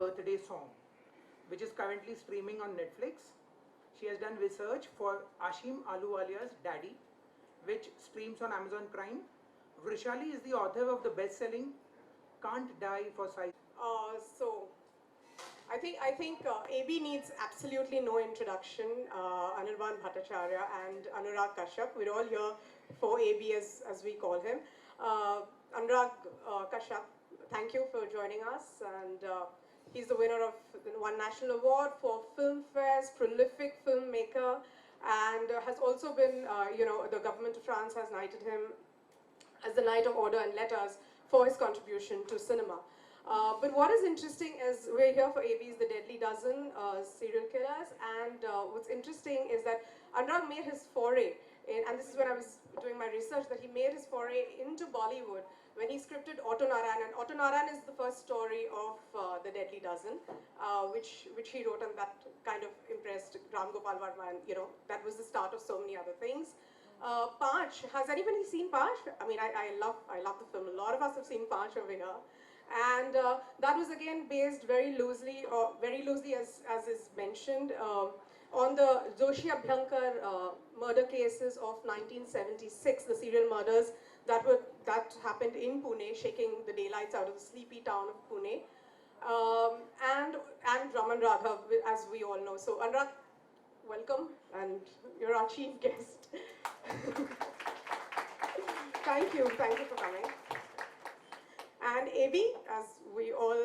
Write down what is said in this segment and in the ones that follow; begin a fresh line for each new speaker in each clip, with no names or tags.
Birthday Song, which is currently streaming on Netflix. She has done research for Ashim Aluwalia's Daddy, which streams on Amazon Prime. Vrishali is the author of the best-selling Can't Die for Size.
So, I think AB needs absolutely no introduction. Anirban Bhattacharya and Anurag Kashyap, we're all here for AB as we call him. Anurag Kashyap, thank you for joining us, and he's the winner of one national award for film fairs, prolific filmmaker, and has also been, the government of France has knighted him as the Knight of Order and Letters for his contribution to cinema. But what is interesting is we're here for AB's The Deadly Dozen, serial killers, and what's interesting is that Anurag made his foray, and this is when I was doing my research, that he made his foray into Bollywood when he scripted Otto Naran, and Otto Naran is the first story of The Deadly Dozen, which he wrote, and that kind of impressed Ram Gopal Varma, and that was the start of so many other things. Panch, has anybody seen Panch? I mean, I love the film. A lot of us have seen Panch over here. And that was again based very loosely as is mentioned, on the Joshi Abhyankar murder cases of 1976, the serial murders that happened in Pune, shaking the daylights out of the sleepy town of Pune, and Raman Raghav, as we all know. So Anurag, welcome, and you're our chief guest. Thank you for coming. And AB, as we all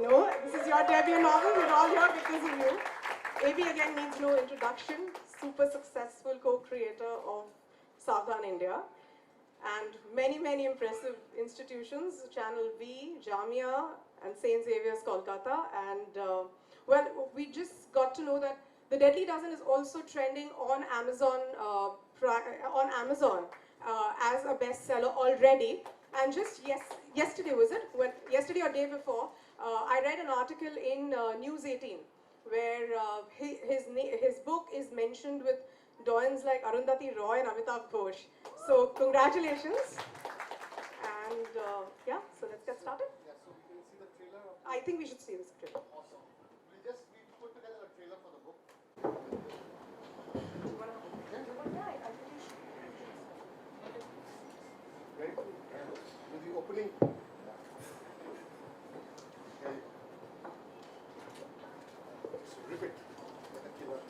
know, this is your debut novel. We're all here because of you. AB again needs no introduction. Super successful co-creator of Savdhan India, and many impressive institutions: Channel V, Jamia, and St. Xavier's Kolkata. And well, we just got to know that The Deadly Dozen is also trending on Amazon as a bestseller already. And just yesterday, was it? Yesterday or day before, I read an article in News 18 where his book is mentioned with doyens like Arundhati Roy and Amitabh Ghosh. So congratulations. And yeah, so let's get started.
Yeah, so we can see the trailer.
I think we should see this trailer.
Awesome. We put together a trailer for the book. Ready? With the opening. Okay. So rip it. Like a killer.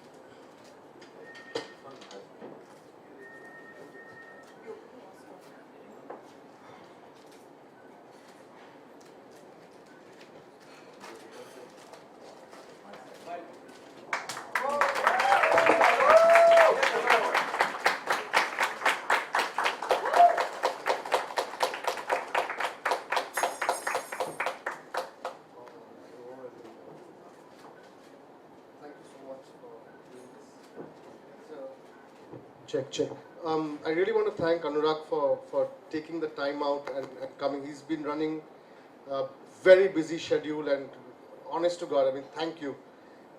Check. I really want to thank Anurag for taking the time out and coming. He's been running a very busy schedule, and honest to God, I mean, thank you.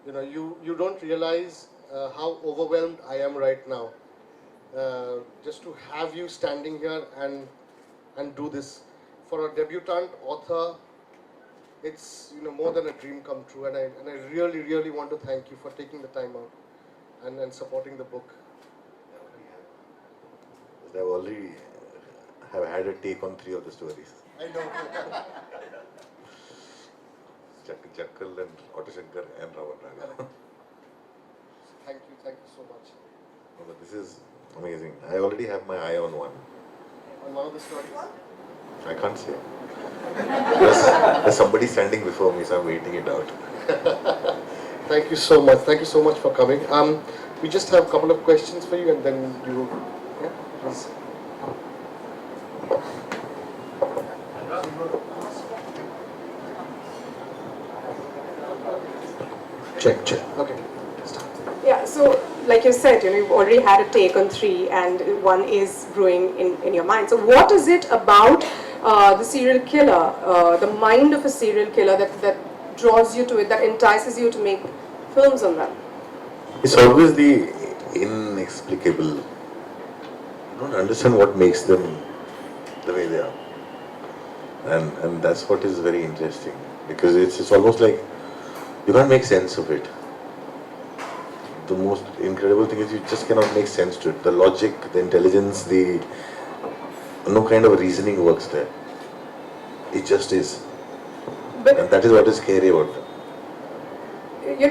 You don't realize how overwhelmed I am right now. Just to have you standing here and do this for a debutant author, it's more than a dream come true. And I really want to thank you for taking the time out and supporting the book.
I've already had a take on 3 of the stories.
I know.
Jackal and Otto Shankar and Ravan Raga.
Thank you so much.
Oh, but this is amazing. I already have my eye on one.
On one of the stories?
I can't say. There's somebody standing before me, so I'm waiting it out.
Thank you so much. Thank you so much for coming. We just have a couple of questions for you, and then you. Yeah, please. Check. Okay. Start.
Yeah, so like you said, you've already had a take on 3, and one is brewing in your mind. So what is it about the serial killer, the mind of a serial killer that draws you to it, that entices you to make films on them?
It's always the inexplicable. You don't understand what makes them the way they are. And that's what is very interesting. because it's almost like you can't make sense of it. The most incredible thing is you just cannot make sense to it. The logic, the intelligence, no kind of reasoning works there. It just is.
But,
And that is what is scary about it.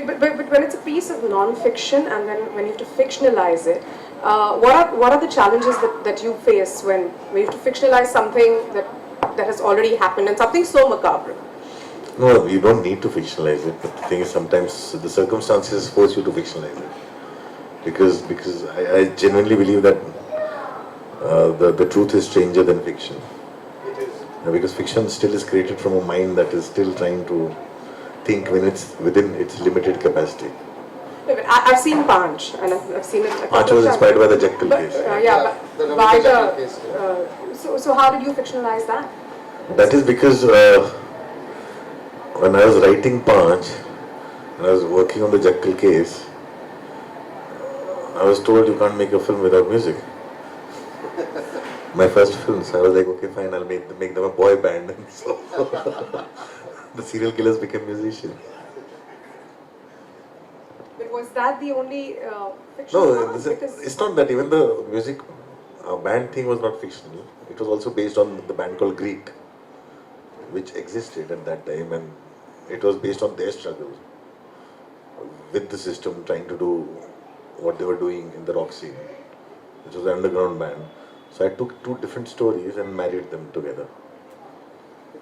but when it's a piece of non-fiction and then when you have to fictionalize it, what are the challenges that you face when you have to fictionalize something that has already happened and something so macabre?
No, you don't need to fictionalize it. But the thing is, sometimes the circumstances force you to fictionalize it. Because I genuinely believe that the truth is stranger than fiction.
It is.
Because fiction still is created from a mind that is still trying to think when it's within its limited capacity.
I've seen Panch, and I've seen it.
Panch was inspired by the Jekyll
But,
case.
yeah,
the
but by
Jekyll
the.
case,
So how did you fictionalize that?
That is because when I was writing Panch, and I was working on the Jekyll case, I was told you can't make a film without music. My first film, so I was like, okay, fine, I'll make them a boy band. And so the serial killers became musicians.
But was that the only fiction?
No, it's not that. Even the music band thing was not fictional. It was also based on the band called Greek, which existed at that time, and it was based on their struggle with the system, trying to do what they were doing in the rock scene, which was an underground band. So I took two different stories and married them together.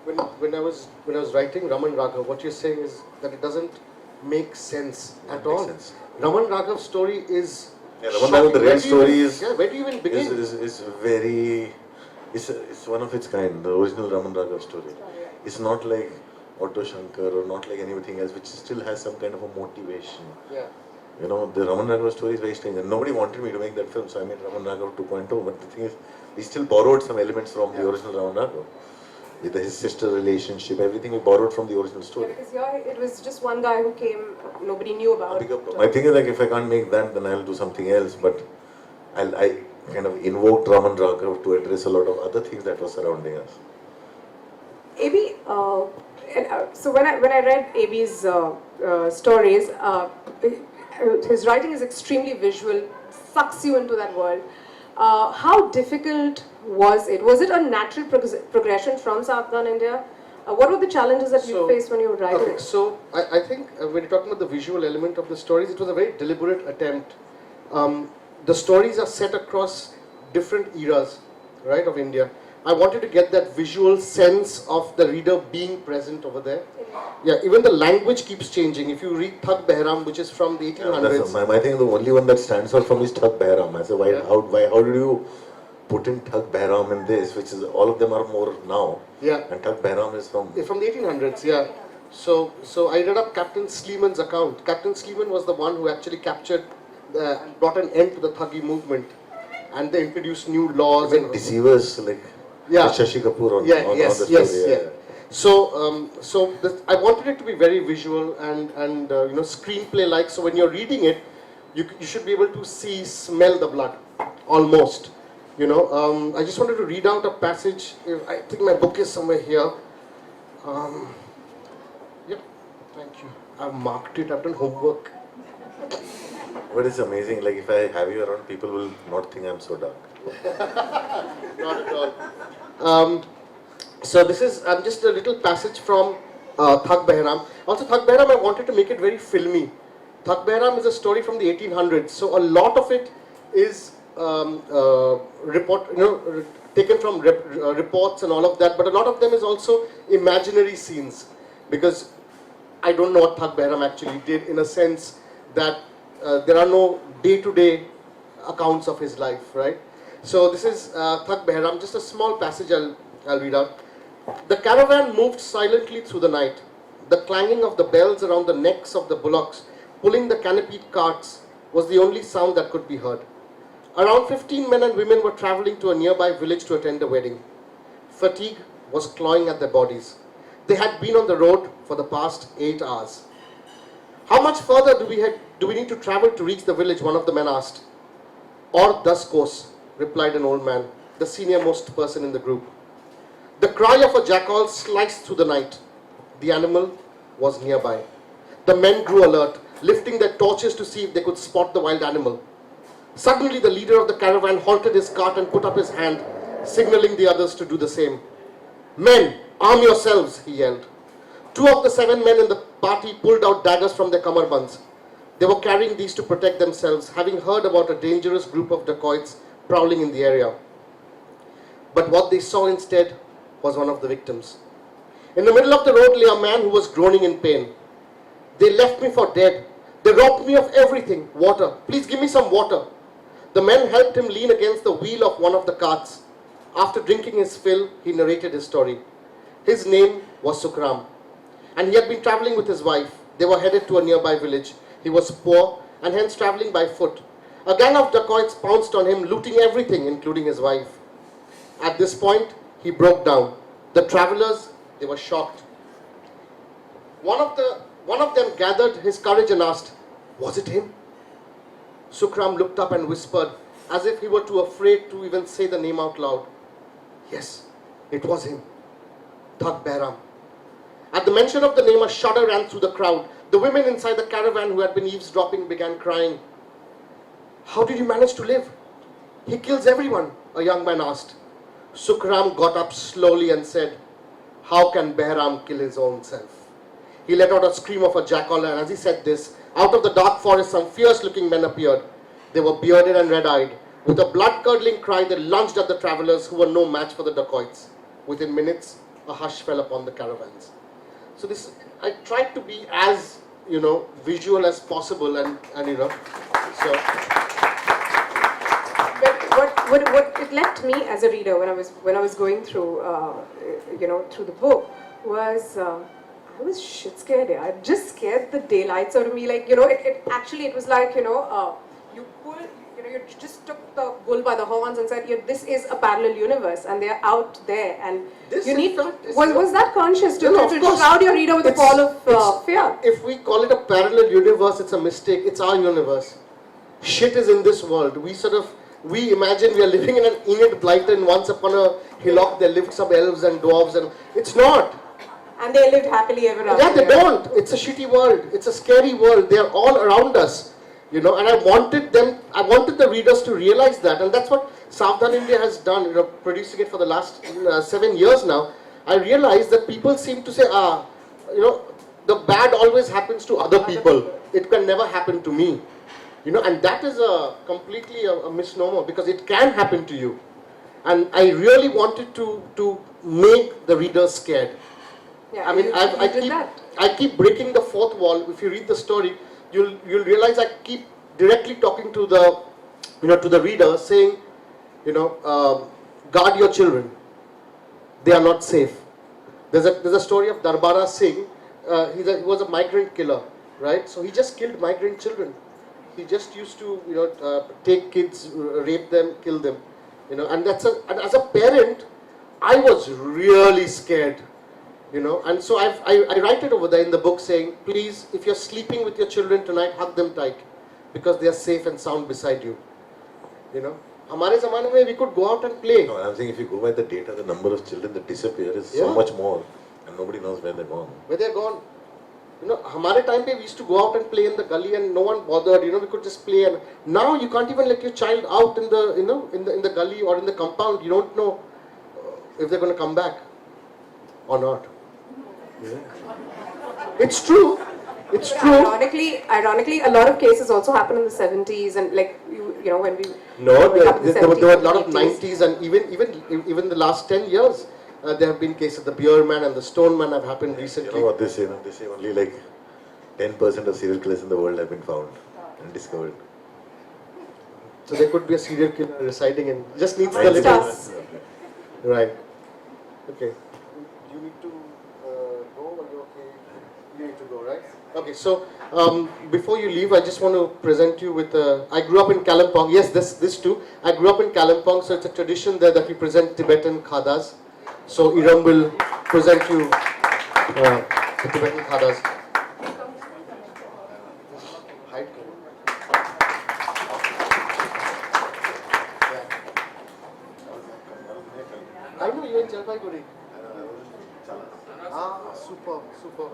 When I was writing Raman Raghav, what you're saying is that it doesn't make sense at all.
Sense.
Raman Raghav's story is.
Yeah, Raman Raghav, the real story is.
Yeah, where do you even begin?
Is very. It's one of its kind. The original Raman Raghav story. It's not like Otto Shankar or not like anything else, which still has some kind of a motivation.
Yeah.
You know, the Raman Raghav story is very strange, and nobody wanted me to make that film, so I made Raman Raghav 2.0. But the thing is, we still borrowed some elements from the original Raman Raghav. With his sister relationship, everything we borrowed from the original story.
Yeah, because here it was just one guy who came, nobody knew about.
My thing is like, if I can't make that, then I'll do something else. But I kind of invoked Raman Raghav to address a lot of other things that were surrounding us.
AB, so when I read AB's stories, his writing is extremely visual, sucks you into that world. How difficult was it? Was it a natural progression from Southern India? What were the challenges that you faced when you were writing?
Okay, so I think when you're talking about the visual element of the stories, it was a very deliberate attempt. The stories are set across different eras, right, of India. I wanted to get that visual sense of the reader being present over there. Yeah, even the language keeps changing. If you read Thug Behram, which is from the 1800s.
Yeah, I think the only one that stands out from is Thug Behram. I said, how did you put in Thug Behram in this, which is, all of them are more now.
Yeah.
And Thug Behram is from
the 1800s, yeah. So I read up Captain Sleeman's account. Captain Sleeman was the one who actually captured, brought an end to the Thuggy movement. And they introduced new laws.
Even deceivers, like Shashi Kapoor on the story.
Yes. So, I wanted it to be very visual and screenplay-like. So when you're reading it, you should be able to smell the blood, almost. I just wanted to read out a passage. I think my book is somewhere here. Yep, thank you. I've marked it. I've done homework.
But it's amazing. Like, if I have you around, people will not think I'm so dark.
Not at all. So this is just a little passage from Thug Behram. Also, Thug Behram, I wanted to make it very filmy. Thug Behram is a story from the 1800s. So a lot of it is taken from reports and all of that. But a lot of them is also imaginary scenes, because I don't know what Thug Behram actually did, in a sense that there are no day-to-day accounts of his life, right? So this is Thug Behram, just a small passage I'll read out. The caravan moved silently through the night. The clanging of the bells around the necks of the bullocks pulling the canopied carts was the only sound that could be heard. Around 15 men and women were traveling to a nearby village to attend a wedding. Fatigue was clawing at their bodies. They had been on the road for the past 8 hours. How much further do we need to travel to reach the village? One of the men asked. Or 10 kos, replied an old man, the senior-most person in the group. The cry of a jackal sliced through the night. The animal was nearby. The men grew alert, lifting their torches to see if they could spot the wild animal. Suddenly, the leader of the caravan halted his cart and put up his hand, signaling the others to do the same. "Men, arm yourselves," he yelled. 2 of the 7 men in the party pulled out daggers from their kamarbunds. They were carrying these to protect themselves, having heard about a dangerous group of dacoits prowling in the area. But what they saw instead was one of the victims. In the middle of the road lay a man who was groaning in pain. "They left me for dead. They robbed me of everything. Water. Please give me some water." The men helped him lean against the wheel of one of the carts. After drinking his fill, he narrated his story. His name was Sukram, and he had been traveling with his wife. They were headed to a nearby village. He was poor and hence traveling by foot. A gang of dacoits pounced on him, looting everything, including his wife. At this point, he broke down. The travelers, they were shocked. One of them gathered his courage and asked, "Was it him?" Sukram looked up and whispered, as if he were too afraid to even say the name out loud. "Yes, it was him. Thug Behram." At the mention of the name, a shudder ran through the crowd. The women inside the caravan who had been eavesdropping began crying. "How did you manage to live?" "He kills everyone," a young man asked. Sukram got up slowly and said, "How can Behram kill his own self?" He let out a scream of a jackal, and as he said this, out of the dark forest some fierce-looking men appeared. They were bearded and red-eyed. With a blood-curdling cry, they lunged at the travelers who were no match for the dacoits. Within minutes, a hush fell upon the caravans. So this, I tried to be as, visual as possible, and so.
But what it left me as a reader when I was going through, through the book was. I was shit scared. Yeah. It just scared the daylights out of me. Like, it was like, you just took the bull by the horns and said, "This is a parallel universe, and they're out there." And
this
you need. Was that conscious to shroud your reader with a pall of fear?
If we call it a parallel universe, it's a mistake. It's our universe. Shit is in this world. We imagine we are living in an Enid Blyton. Once upon a hillock, there lived some elves and dwarves, and it's not.
And they lived happily ever after.
Yeah, they don't. It's a shitty world. It's a scary world. They're all around us, and I wanted the readers to realize that, and that's what Savdhan India has done, producing it for the last 7 years now. I realized that people seem to say, the bad always happens to other people. It can never happen to me, and that is completely a misnomer, because it can happen to you. And I really wanted to make the readers scared.
Yeah,
I mean, I keep breaking the fourth wall. If you read the story, you'll realize I keep directly talking to the reader, saying, guard your children. They are not safe. There's a story of Darbara Singh. He was a migrant killer, right? So he just killed migrant children. He just used to take kids, rape them, kill them, And as a parent, I was really scared. And so I write it over there in the book saying, please, if you're sleeping with your children tonight, hug them tight, because they are safe and sound beside you. Hamare zamane mein we could go out and play.
No, I'm saying if you go by the data, the number of children that disappear is so much more, and nobody knows where they're gone.
Where they're gone. Hamare time pe we used to go out and play in the gully, and no one bothered. We could just play. And now you can't even let your child out in the in the gully or in the compound. You don't know if they're going to come back or not. It's true. It's true.
Ironically, a lot of cases also happened in the 70s, and when we.
No, there were a lot of
80s.
90s, and even the last 10 years, there have been cases. The Beer Man and the Stone Man have happened recently.
You know what they say? They say only like 10% of serial killers in the world have been found and discovered.
So there could be a serial killer residing in. Just needs the
It's
little.
us.
Right. Okay. You need to go, or you okay? You need to go, right? Okay. So before you leave, I just want to present you with. I grew up in Kalimpong. Yes, this too. I grew up in Kalimpong, so it's a tradition there that we present Tibetan khadas. So Iram will present you the Tibetan khadas. I know you're in Jalpaiguri. Superb, superb.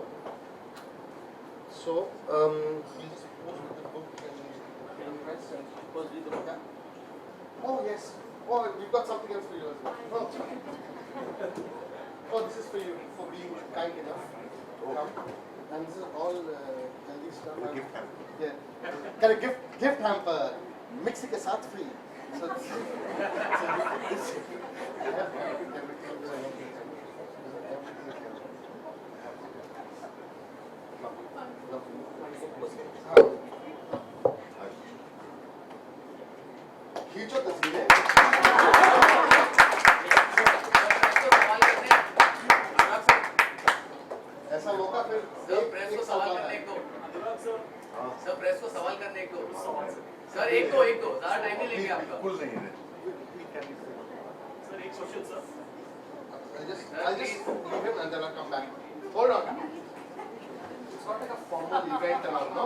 So, we'll just post the book and press and first read the book. Yeah. Oh yes. Oh, we've got something else for you as well. Oh, oh this is for you for being kind enough. Come. And this is all healthy stuff.
Gift hamper.
Yeah. Can a gift hamper mixing के साथ free. So this is, I have everything. खींचो तस्वीरें ऐसा मौका फिर
press को सवाल करने को सर प्रेस को सवाल करने को सर एक दो ज्यादा टाइम नहीं लेंगे आपका
बिल्कुल नहीं है
सर एक question sir
I'll just leave him and then I'll come back. Hold on. It's not like a formal event and all, no?